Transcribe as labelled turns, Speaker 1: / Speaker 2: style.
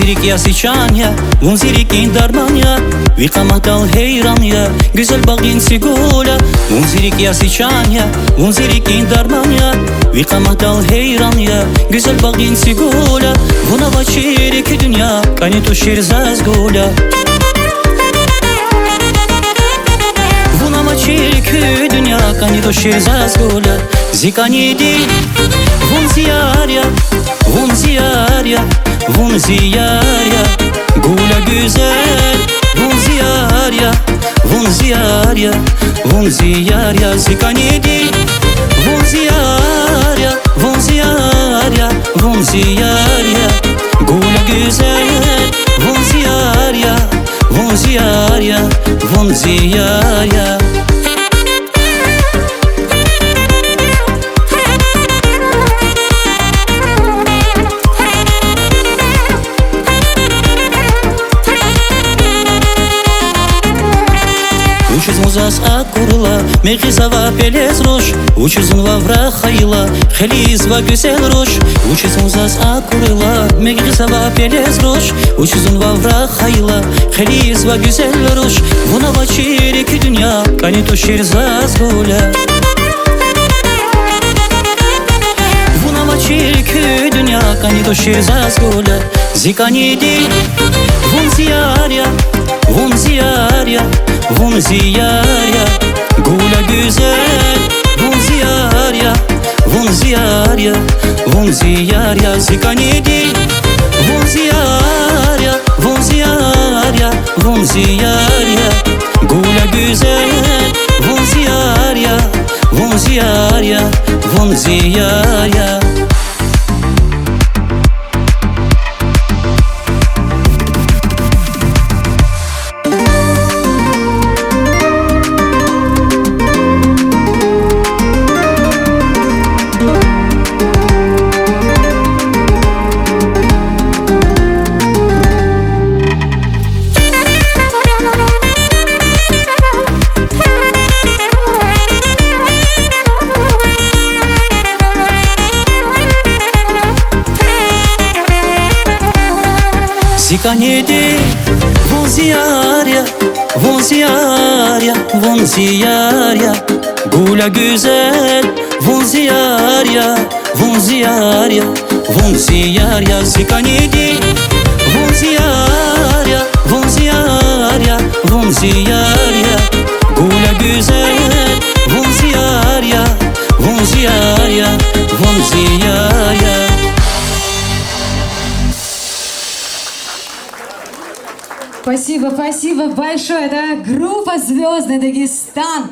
Speaker 1: zirik ya sıçan ya, vun zirikin darman ya, vikamadal heyran ya, güzel bagin sigula. Vun zirik ya sıçan ya, vun zirikin darman ya, vikamadal heyran ya, güzel bagin sigula. Vuna vaçiriki dünya, kani tu şirzaz gula. Vuna vaçiriki dünya, kani tu şirzaz gula. Zikani di, vun ziyar ya, vun ziyar ya, vun ziyar ya, gula güzel. Vun ziyar ya, vun ziyar ya, vun ziyar ya, zikani di. Vun ziyar ya, vun ziyar ya, vun ziyar ya, gula güzel. Vun ziyar ya, vun ziyar ya, vun ziyar ya. Учусь музас акурла, мехизава пелез рош, учузун вавра хайла, хелизва гюсел рош. Учусь музас акурла, мехизава пелез рош, учузун вавра хайла, хелизва гюсел рош. Вуна вачирики dünya, кани ту ширзаз гуля. Вуна вачирики dünya, кани ту ширзаз гуля. Зикани ди, вун зияр я, vun ziyar ya, vun ziyar ya, gula güzel. Vun ziyar ya, vun ziyar ya, vun ziyar ya, zikani di. Vun ziyar ya, vun ziyar ya, vun ziyar ya, gula güzel. Vun ziyar ya, vun ziyar ya, vun ziyar ya. Zikani di, vun ziyar ya, vun ziyar ya, vun ziyar ya, gula güzel. Vun ziyar ya, vun ziyar ya, vun ziyar ya, zikani di. Vun ziyar ya, vun ziyar ya, vun ziyar ya, gula güzel. Vun ziyar ya, vun ziyar ya, vun ziyar ya.
Speaker 2: Спасибо, спасибо большое. Это группа «Звездный Дагестан».